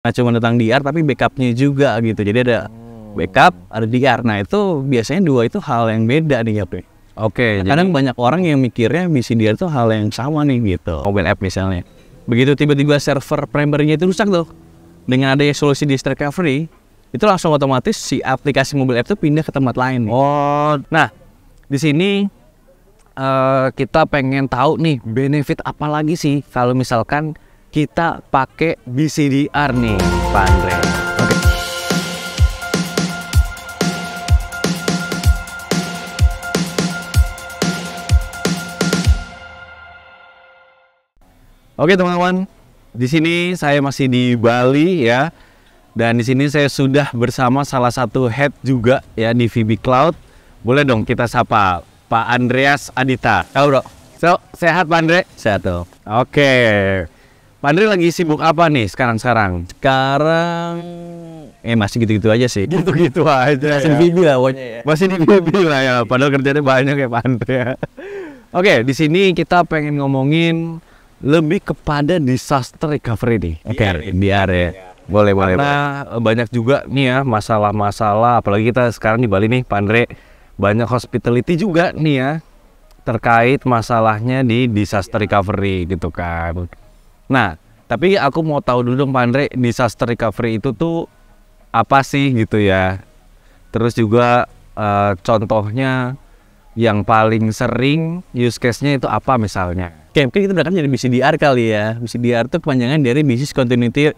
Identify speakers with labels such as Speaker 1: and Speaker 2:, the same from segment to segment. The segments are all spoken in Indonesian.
Speaker 1: Nah, cuma tentang DR tapi backupnya juga gitu. Jadi ada backup, ada DR. Nah itu biasanya dua itu hal yang beda nih ya, Bre.
Speaker 2: Oke.
Speaker 1: Kadang banyak orang yang mikirnya misi DR itu hal yang sama nih gitu. Mobile app misalnya. Begitu tiba-tiba server primernya itu rusak tuh, dengan adanya solusi disk recovery, itu langsung otomatis si aplikasi mobile app itu pindah ke tempat lain nih.
Speaker 2: Oh, nah di sini kita pengen tahu nih benefit apa lagi sih kalau misalkan kita pakai BCDR nih, Pak Andre. Oke. Oke teman-teman, di sini saya masih di Bali ya, dan di sini saya sudah bersama salah satu head juga ya di VB Cloud. Boleh dong kita sapa Pak Andreas Adita.
Speaker 1: Halo bro.
Speaker 2: Sehat Pak Andre?
Speaker 1: Sehat tuh.
Speaker 2: Oke. Pak Andre lagi sibuk apa nih sekarang?
Speaker 1: Sekarang masih gitu-gitu aja sih.
Speaker 2: Gitu-gitu aja.
Speaker 1: Masih
Speaker 2: ya.
Speaker 1: VB lah pokoknya ya.
Speaker 2: Masih di VB lah ya. Padahal kerjanya banyak ya Pak Andre ya. Oke, di sini kita pengen ngomongin lebih kepada disaster recovery nih.
Speaker 1: Oke, DR ya.
Speaker 2: Boleh. Karena banyak juga nih ya masalah-masalah, apalagi kita sekarang di Bali nih Pak Andre, banyak hospitality juga nih ya terkait masalahnya di disaster recovery gitu kan. Nah, tapi aku mau tahu dulu dong Pak Andre, disaster recovery itu tuh apa sih gitu ya. Terus juga contohnya yang paling sering use case-nya itu apa misalnya?
Speaker 1: Oke, mungkin kita udah kan jadi BCDR kali ya. BCDR itu kepanjangan dari Business Continuity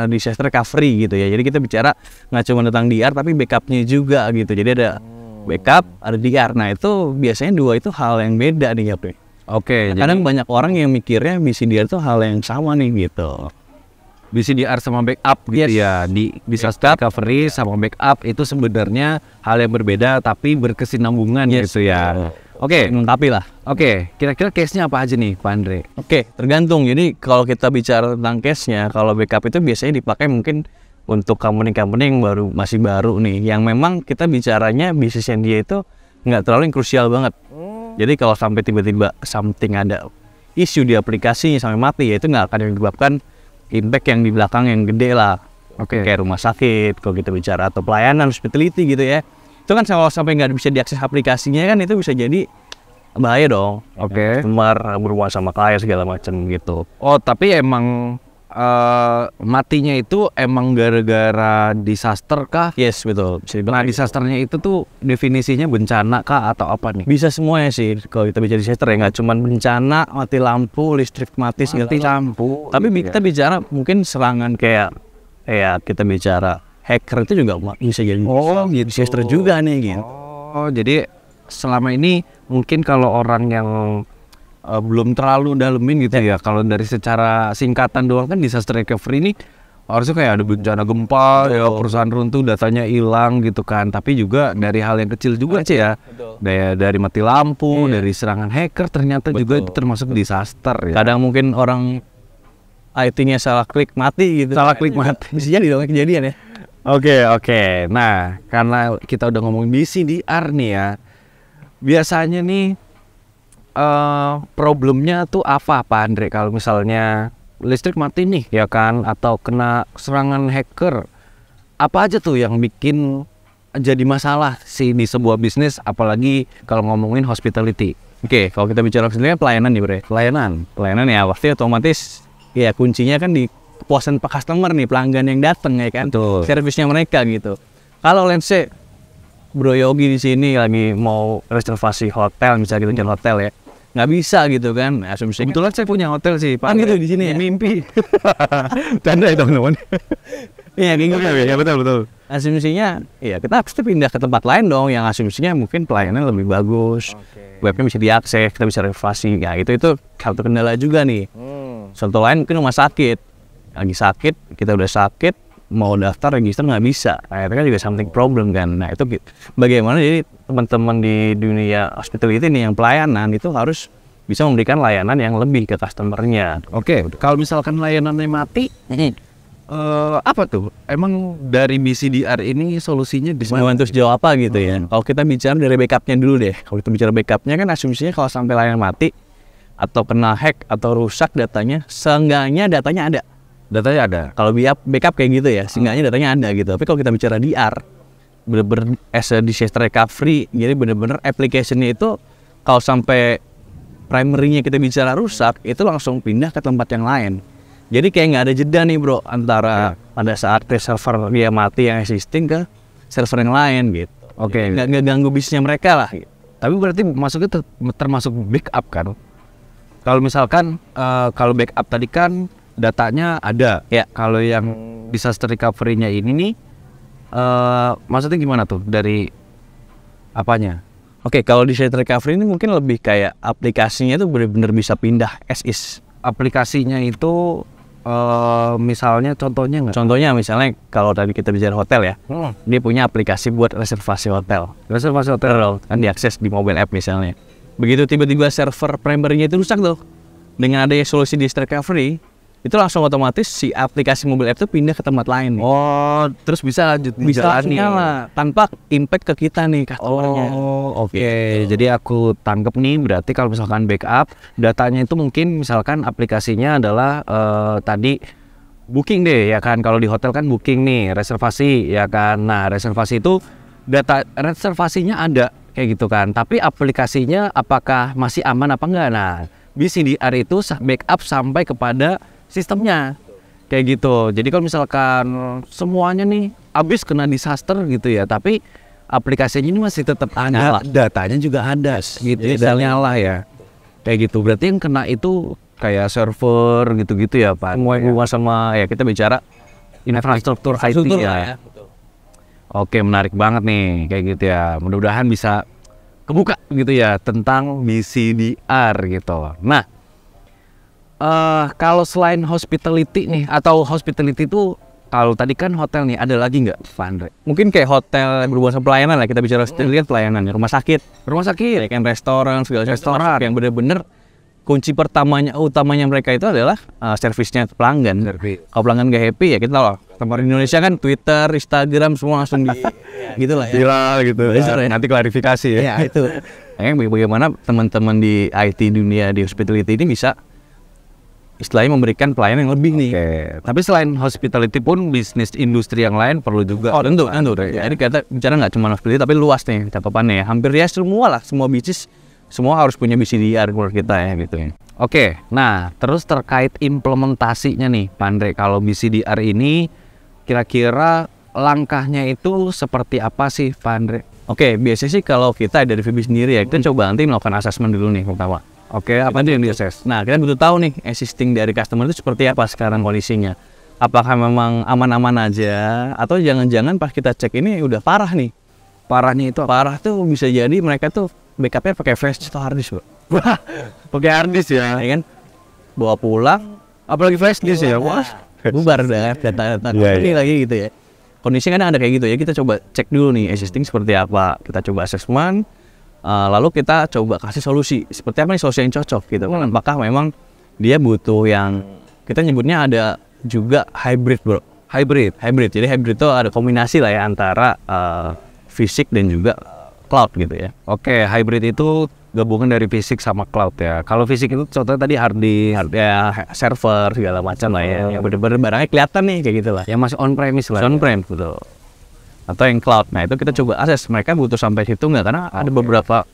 Speaker 1: Disaster Recovery gitu ya. Jadi kita bicara nggak cuma tentang DR tapi backupnya juga gitu. Jadi ada backup, ada DR. Nah itu biasanya dua itu hal yang beda nih ya, Bre.
Speaker 2: Oke.
Speaker 1: Kadang banyak orang yang mikirnya BCDR itu hal yang sama nih gitu.
Speaker 2: BCDR sama backup gitu ya. Di disaster recovery sama backup itu sebenarnya hal yang berbeda tapi berkesinambungan gitu ya. Oke,
Speaker 1: Melengkapi lah.
Speaker 2: Oke, kira-kira case-nya apa aja nih Pak Andre?
Speaker 1: Oke, tergantung. Jadi kalau kita bicara tentang case-nya, kalau backup itu biasanya dipakai mungkin untuk company-company yang masih baru nih, yang memang kita bicaranya bisnisnya dia itu nggak terlalu yang krusial banget. Jadi kalau sampai tiba-tiba something ada isu di aplikasinya sampai mati, ya itu nggak akan menyebabkan impact yang di belakang yang gede lah.
Speaker 2: Oke.
Speaker 1: Kayak rumah sakit, kalau kita bicara, atau pelayanan hospitality gitu ya. Itu kan kalau sampai nggak bisa diakses aplikasinya kan itu bisa jadi bahaya dong.
Speaker 2: Oke.
Speaker 1: Customer berhubungan sama klien segala macam gitu.
Speaker 2: Oh, tapi emang matinya itu emang gara-gara disaster kah?
Speaker 1: Yes, betul. Bisa dibilang
Speaker 2: Nah, disasternya itu tuh definisinya bencana kah atau apa nih?
Speaker 1: bisa semuanya sih kalau kita bicara disaster ya, nggak cuma bencana, mati lampu, listrik mati segala
Speaker 2: Mati lampu.
Speaker 1: Tapi kita bicara mungkin serangan kayak kita bicara hacker itu juga bisa jadi disaster juga nih gitu.
Speaker 2: Oh, jadi selama ini mungkin kalau orang yang belum terlalu dalemin gitu ya, kalau dari secara singkatan doang kan disaster recovery ini harusnya kayak ada bencana gempa, ya perusahaan runtuh, datanya hilang gitu kan. Tapi juga dari hal yang kecil juga sih ya, dari mati lampu, dari serangan hacker ternyata juga itu termasuk disaster ya.
Speaker 1: Kadang mungkin orang IT-nya salah klik mati gitu.
Speaker 2: Salah klik mati.
Speaker 1: Bisa jadi dong kejadian ya.
Speaker 2: Oke. Nah, karena kita udah ngomongin BCDR nih ya, biasanya nih problemnya tuh apa Pak Andre kalau misalnya listrik mati nih ya kan, atau kena serangan hacker, apa aja tuh yang bikin jadi masalah sih di sebuah bisnis, apalagi kalau ngomongin hospitality?
Speaker 1: Oke, kalau kita bicara sebenarnya pelayanan nih, Bre. Pelayanan ya pasti otomatis ya kuncinya kan di kepuasan customer nih, pelanggan yang datang ya kan.
Speaker 2: Betul.
Speaker 1: Servisnya mereka gitu. Kalau let's say Bro Yogi di sini lagi mau reservasi hotel, misalnya gitu, hotel ya, nggak bisa gitu kan, asumsinya.
Speaker 2: Kebetulan saya punya hotel sih Pak.
Speaker 1: Kan gitu di sini ya.
Speaker 2: Mimpi. Tanda ya teman-teman.
Speaker 1: Iya, gitu.
Speaker 2: Ya betul.
Speaker 1: Asumsinya, ya kita pasti pindah ke tempat lain dong, yang asumsinya mungkin pelayanan lebih bagus, webnya bisa diakses, kita bisa reservasi. Ya itu satu kendala juga nih. Contoh lain mungkin rumah sakit, lagi sakit, kita udah sakit, mau daftar register nggak bisa. Nah, itu kan juga something problem kan. Nah itu bagaimana jadi teman-teman di dunia hospitality nih yang pelayanan itu harus bisa memberikan layanan yang lebih ke customernya.
Speaker 2: Oke, kalau misalkan layanannya mati, apa tuh? Emang dari BCDR ini solusinya di mana?
Speaker 1: Membantu sejauh apa gitu ya. Kalau kita bicara dari backupnya dulu deh. Kalau kita bicara backupnya kan asumsinya kalau sampai layanan mati atau kena hack atau rusak datanya, seenggaknya datanya ada.
Speaker 2: Datanya ada.
Speaker 1: Kalau backup kayak gitu ya, seenggaknya datanya ada gitu. Tapi kalau kita bicara DR, bener-bener as a disaster recovery, jadi bener-bener application-nya itu kalau sampai primary-nya kita bicara rusak, itu langsung pindah ke tempat yang lain. Jadi kayak nggak ada jeda nih bro, antara pada saat server dia mati yang existing ke server yang lain gitu.
Speaker 2: Oke.
Speaker 1: Nggak ganggu bisnisnya mereka lah. Gitu.
Speaker 2: Tapi berarti masuknya termasuk backup kan? Kalau misalkan kalau backup tadi kan datanya ada.
Speaker 1: Ya.
Speaker 2: Kalau yang disaster recovery-nya ini nih, maksudnya gimana tuh dari apanya?
Speaker 1: Oke, kalau disaster recovery ini mungkin lebih kayak aplikasinya itu benar-benar bisa pindah as is.
Speaker 2: Aplikasinya itu misalnya contohnya nggak?
Speaker 1: Contohnya misalnya kalau tadi kita bicara hotel ya, dia punya aplikasi buat reservasi hotel.
Speaker 2: Reservasi hotel
Speaker 1: Kan diakses di mobile app misalnya. Begitu tiba-tiba server primary-nya itu rusak tuh, dengan adanya solusi disaster recovery, itu langsung otomatis si aplikasi mobile app itu pindah ke tempat lain.
Speaker 2: Oh, terus bisa lanjut
Speaker 1: Bisa nyala tanpa impact ke kita nih customer-nya.
Speaker 2: Oh, oke. Jadi aku tangkep nih, berarti kalau misalkan backup datanya itu mungkin misalkan aplikasinya adalah tadi booking deh ya kan. Kalau di hotel kan booking nih, reservasi ya kan. Nah, reservasi itu data reservasinya ada kayak gitu kan. Tapi aplikasinya apakah masih aman apa enggak? Nah, BCDR itu backup sampai kepada sistemnya kayak gitu. Jadi kalau misalkan semuanya nih habis kena disaster gitu ya, tapi aplikasinya ini masih tetap ada, datanya juga ada gitu, dan nyala ya kayak gitu. Berarti yang kena itu kayak server gitu-gitu ya Pak.
Speaker 1: Semua sama ya kita bicara
Speaker 2: infrastruktur IT ya. Oke, menarik banget nih kayak gitu ya. Mudah-mudahan bisa kebuka gitu ya tentang BCDR gitu. Nah, kalau selain hospitality nih, atau hospitality itu kalau tadi kan hotel nih, ada lagi nggak Pak Andre?
Speaker 1: Mungkin kayak hotel yang berhubungan sama pelayanan lah, kita bicara hospitality kan pelayanan ya, rumah sakit,
Speaker 2: ya
Speaker 1: kan restoran segala restoran yang bener-bener kunci utamanya mereka itu adalah servisnya pelanggan. Kalau pelanggan nggak happy ya kita tahu, tempat Indonesia kan Twitter, Instagram semua langsung di gitu lah ya.
Speaker 2: Viral gitu. Nanti klarifikasi ya.
Speaker 1: Ya itu. Bagaimana teman-teman di IT dunia di hospitality ini bisa istilahnya memberikan pelayanan yang lebih nih.
Speaker 2: Tapi selain hospitality pun bisnis industri yang lain perlu juga.
Speaker 1: Oh tentu. Jadi kita bicara nggak cuma hospitality tapi luas nih cakupannya ya. Hampir ya semua bisnis semua harus punya BCDR menurut kita ya gitu ya.
Speaker 2: Oke, nah terus terkait implementasinya nih Pak Andre, kalau BCDR ini kira-kira langkahnya itu seperti apa sih Pak Andre?
Speaker 1: Oke, biasanya sih kalau kita dari VB sendiri ya kita coba nanti melakukan assessment dulu nih pertama.
Speaker 2: Oke, apa itu yang di-assess?
Speaker 1: Nah, kita butuh tahu nih existing dari customer itu seperti apa sekarang kondisinya. Apakah memang aman-aman aja atau jangan-jangan pas kita cek ini udah parah nih.
Speaker 2: Parahnya itu apa?
Speaker 1: Parah tuh bisa jadi mereka tuh backupnya pakai flash atau hard disk, Bro.
Speaker 2: Pakai hard disk ya
Speaker 1: kan? Bawa pulang,
Speaker 2: apalagi flash disk ya. Wah,
Speaker 1: bubar dah data-data ini lagi gitu ya. Kondisinya kan ada kayak gitu ya. Kita coba cek dulu nih existing seperti apa. Kita coba assessment. Lalu kita coba kasih solusi seperti apa nih solusi yang cocok gitu kan. Apakah memang dia butuh yang kita nyebutnya ada juga hybrid bro. Hybrid. Jadi hybrid itu ada kombinasi lah ya antara fisik dan juga cloud gitu ya.
Speaker 2: Oke, hybrid itu gabungan dari fisik sama cloud ya. Kalau fisik itu contohnya tadi hard
Speaker 1: ya, server segala macam lah ya. Yang bener-bener barangnya kelihatan nih kayak gitu lah.
Speaker 2: Yang masih on premise lah.
Speaker 1: On prem betul. Atau yang cloud. Nah itu kita coba akses mereka butuh sampai situ nggak, karena ada beberapa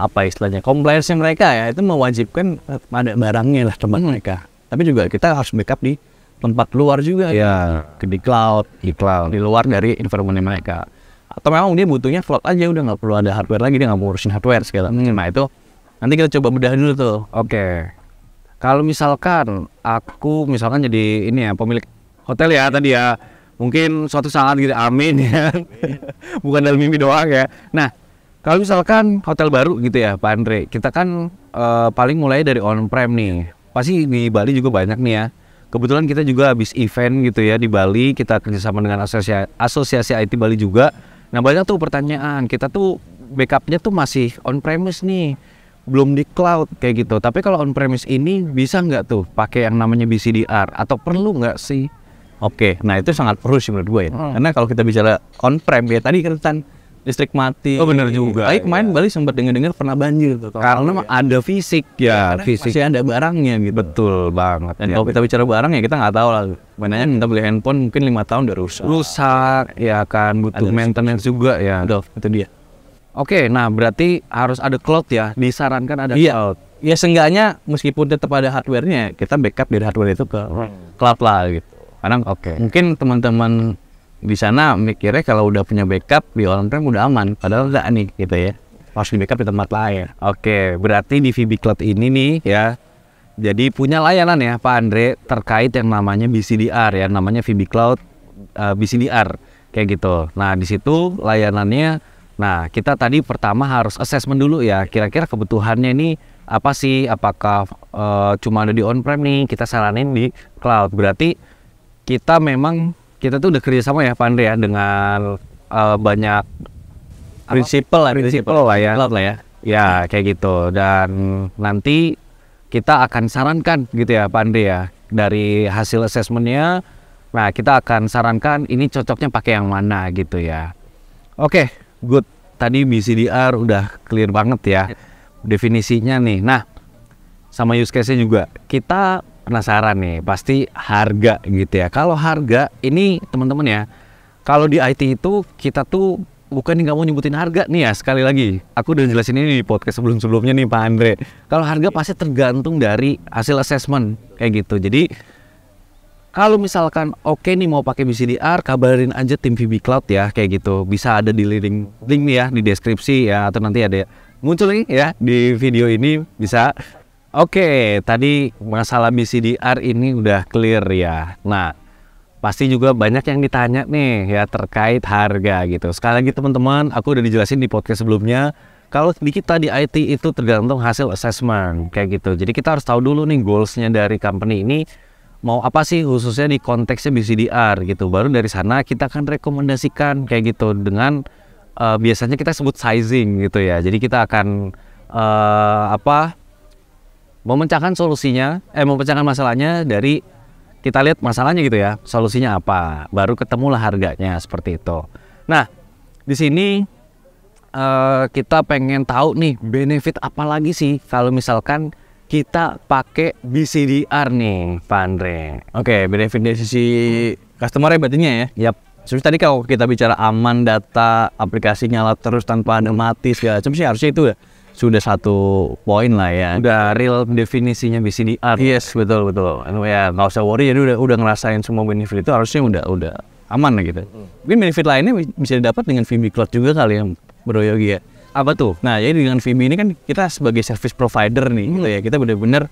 Speaker 1: apa istilahnya compliance mereka ya itu mewajibkan ada barangnya lah tempat mereka. Tapi juga kita harus backup di tempat luar juga
Speaker 2: ya,
Speaker 1: di cloud di luar dari environment mereka. Atau memang dia butuhnya cloud aja, udah nggak perlu ada hardware lagi, dia nggak mau urusin hardware segala. Nah itu nanti kita coba bedah dulu tuh.
Speaker 2: Oke. Kalau misalkan aku jadi ini ya pemilik hotel ya tadi ya. Mungkin suatu saat gitu, amin ya. Bukan dalam mimpi doang ya. Nah, kalau misalkan hotel baru gitu ya Pak Andre, kita kan paling mulai dari on-prem nih. Pasti di Bali juga banyak nih ya. Kebetulan kita juga habis event gitu ya di Bali, kita kerjasama dengan asosiasi IT Bali juga. Nah banyak tuh pertanyaan, kita tuh backupnya tuh masih on-premise nih, belum di cloud kayak gitu. Tapi kalau on-premise ini bisa nggak tuh pakai yang namanya BCDR atau perlu nggak sih?
Speaker 1: Oke, nah itu sangat perlu sih menurut gue ya. Karena kalau kita bicara on-prem ya tadi kan listrik mati.
Speaker 2: Oh, bener juga,
Speaker 1: Tapi kemarin Bali sempat dengar pernah banjir tuh.
Speaker 2: Karena ada fisik ya, fisik.
Speaker 1: Masih ada barangnya gitu.
Speaker 2: Betul banget.
Speaker 1: Dan
Speaker 2: ya.
Speaker 1: kalau kita bicara barang ya kita nggak tahu lah. Mainnya kita beli handphone mungkin 5 tahun udah rusak.
Speaker 2: Rusak, ya kan, butuh
Speaker 1: Ada
Speaker 2: maintenance juga ya.
Speaker 1: Aduh, itu dia.
Speaker 2: Oke, nah berarti harus ada cloud ya, disarankan ada
Speaker 1: Iya.
Speaker 2: cloud.
Speaker 1: Ya seenggaknya meskipun tetap ada hardware-nya, kita backup dari hardware itu ke cloud lah gitu. Karena mungkin teman-teman di sana mikirnya kalau udah punya backup di on-prem udah aman, padahal enggak nih gitu ya. Harus di backup di tempat lain.
Speaker 2: Oke, berarti di VB Cloud ini nih ya, jadi punya layanan ya Pak Andre terkait yang namanya BCDR ya, namanya VB Cloud BCDR kayak gitu. Nah di situ layanannya, nah kita tadi pertama harus assessment dulu ya, kira-kira kebutuhannya ini apa sih? Apakah cuma ada di on-prem nih? Kita saranin di cloud. Berarti kita tuh udah kerjasama ya Pak Andre ya dengan banyak
Speaker 1: Prinsipal lah
Speaker 2: ya.
Speaker 1: Cloud lah ya.
Speaker 2: Ya kayak gitu, dan nanti kita akan sarankan gitu ya Pak Andre ya, dari hasil assessmentnya. Nah kita akan sarankan ini cocoknya pakai yang mana gitu ya. Oke, good. Tadi BCDR udah clear banget ya definisinya nih. Nah sama use case-nya juga kita penasaran nih, pasti harga gitu ya. Kalau harga ini teman-teman ya, kalau di IT itu kita tuh bukan nggak mau nyebutin harga nih ya. Sekali lagi, aku udah jelasin ini di podcast sebelum-sebelumnya nih Pak Andre. Kalau harga pasti tergantung dari hasil assessment kayak gitu. Jadi kalau misalkan oke nih mau pakai BCDR, kabarin aja tim VB Cloud ya kayak gitu. Bisa ada di link nih ya di deskripsi ya, atau nanti ada muncul nih ya di video ini bisa. Oke, tadi masalah BCDR ini udah clear ya. Nah, pasti juga banyak yang ditanya nih ya terkait harga gitu. Sekali lagi teman-teman, aku udah dijelasin di podcast sebelumnya. Kalau di kita di IT itu tergantung hasil assessment kayak gitu. Jadi kita harus tahu dulu nih goalsnya dari company ini mau apa sih, khususnya di konteksnya BCDR gitu. Baru dari sana kita akan rekomendasikan kayak gitu dengan biasanya kita sebut sizing gitu ya. Jadi kita akan memecahkan masalahnya dari kita lihat masalahnya gitu ya, solusinya apa, baru ketemulah harganya seperti itu. Nah, di sini kita pengen tahu nih benefit apa lagi sih kalau misalkan kita pakai BCDR nih, Pak Andre.
Speaker 1: Oke, benefit dari sisi customer ya berartinya ya.
Speaker 2: Yap.
Speaker 1: Seperti tadi kalau kita bicara aman data, aplikasi nyala terus tanpa ada mati segala macam sih, harusnya itu sudah satu poin lah ya.
Speaker 2: Udah real definisinya BCDR.
Speaker 1: Yes, betul. Ya nggak usah worry, jadi udah ngerasain semua benefit itu harusnya udah aman lah gitu. Mungkin benefit lainnya bisa didapat dengan VB Cloud juga kali ya, Bro Yogi ya. Apa tuh? Nah, jadi dengan VB ini kan kita sebagai service provider nih gitu ya, kita benar-benar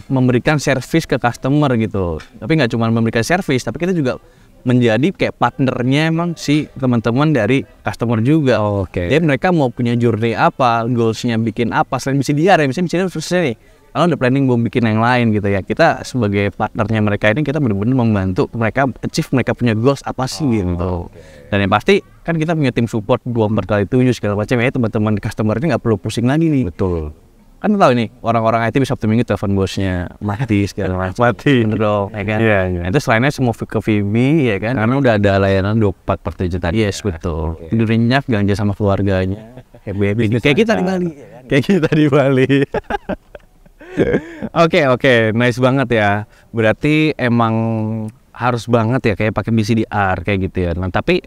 Speaker 1: memberikan service ke customer gitu. Tapi nggak cuma memberikan service, tapi kita juga menjadi kayak partnernya emang si teman-teman dari customer juga.
Speaker 2: Oke.
Speaker 1: Jadi mereka mau punya journey apa, goalsnya bikin apa, selain BCDR ya, misalnya selesai nih. Kalau udah planning mau bikin yang lain gitu ya, kita sebagai partnernya mereka ini kita benar-benar membantu mereka achieve mereka punya goals apa sih gitu. Dan yang pasti kan kita punya tim support 24/7 segala macam ya, teman-teman customer ini nggak perlu pusing lagi nih.
Speaker 2: Betul.
Speaker 1: Kan tahu nih orang-orang IT bisa Sabtu Minggu telepon bosnya mati segala macam.
Speaker 2: Mati.
Speaker 1: Bener dong, ya kan?
Speaker 2: Iya.
Speaker 1: Nah, itu selainnya semua ke VB ya kan?
Speaker 2: Karena udah ada layanan 24/7 tadi.
Speaker 1: Yes, betul. Tidur nyenyak, ganja sama keluarganya. Kayak kita di Bali.
Speaker 2: Kayak kita di Bali. Oke, nice banget ya. Berarti emang harus banget ya kayak pakai BCDR kayak gitu ya. Nah, tapi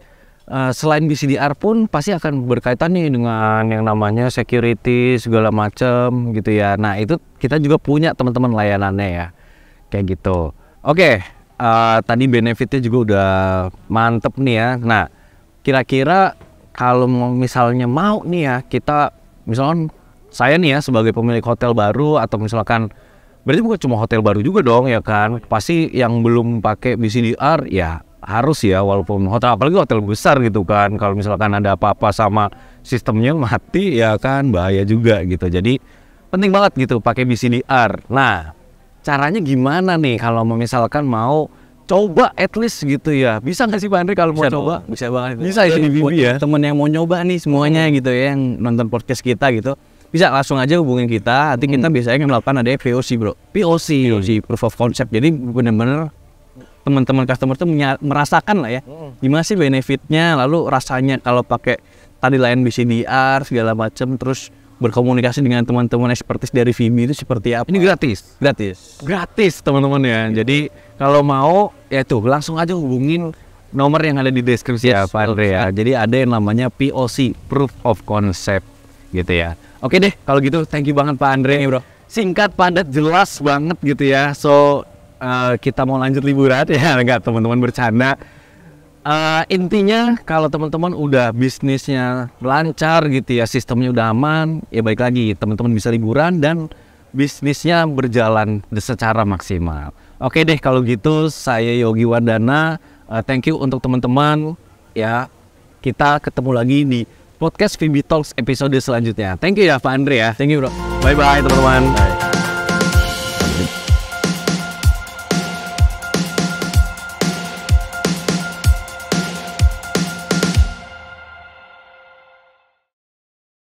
Speaker 2: selain BCDR pun pasti akan berkaitan nih dengan yang namanya security segala macam gitu ya. Nah, itu kita juga punya teman-teman layanannya ya. Kayak gitu. Oke, tadi benefitnya juga udah mantep nih ya. Nah, kira-kira kalau misalnya mau nih ya, kita misalkan saya nih ya sebagai pemilik hotel baru, atau misalkan berarti bukan cuma hotel baru juga dong ya kan, pasti yang belum pakai BCDR ya harus ya, walaupun hotel, apalagi hotel besar gitu kan, kalau misalkan ada apa-apa sama sistemnya mati ya kan bahaya juga gitu. Jadi penting banget gitu pakai BCDR. Nah, caranya gimana nih kalau misalkan mau coba at least gitu ya, bisa nggak sih Pak Andre kalau mau coba?
Speaker 1: Bisa banget.
Speaker 2: Bisa ya di VB ya.
Speaker 1: Temen yang mau nyoba nih semuanya gitu ya, yang nonton podcast kita gitu, bisa langsung aja hubungin kita. Nanti kita biasanya melakukan ada POC bro. POC, proof of concept. Jadi bener-bener teman-teman customer tuh merasakan lah ya, gimana sih benefitnya, lalu rasanya kalau pakai tadi layanan BCDR segala macam, terus berkomunikasi dengan teman-teman ekspertis dari Vimi itu seperti apa?
Speaker 2: Ini gratis.
Speaker 1: Gratis
Speaker 2: Teman-teman ya. Jadi kalau mau ya tuh langsung aja hubungin nomor yang ada di deskripsi ya Pak Andre ya. Jadi ada yang namanya POC, Proof of Concept gitu ya. Oke deh kalau gitu, thank you banget Pak Andre.
Speaker 1: Bro.
Speaker 2: Singkat, padat, jelas banget gitu ya. So kita mau lanjut liburan ya, enggak teman-teman, bercanda. Intinya kalau teman-teman udah bisnisnya lancar gitu ya, sistemnya udah aman, ya baik lagi teman-teman bisa liburan dan bisnisnya berjalan secara maksimal. Oke deh kalau gitu, saya Yogi Wardana. Thank you untuk teman-teman ya. Kita ketemu lagi di podcast VB Talks episode selanjutnya. Thank you ya Pak Andre ya.
Speaker 1: Thank you bro.
Speaker 2: Bye bye teman-teman.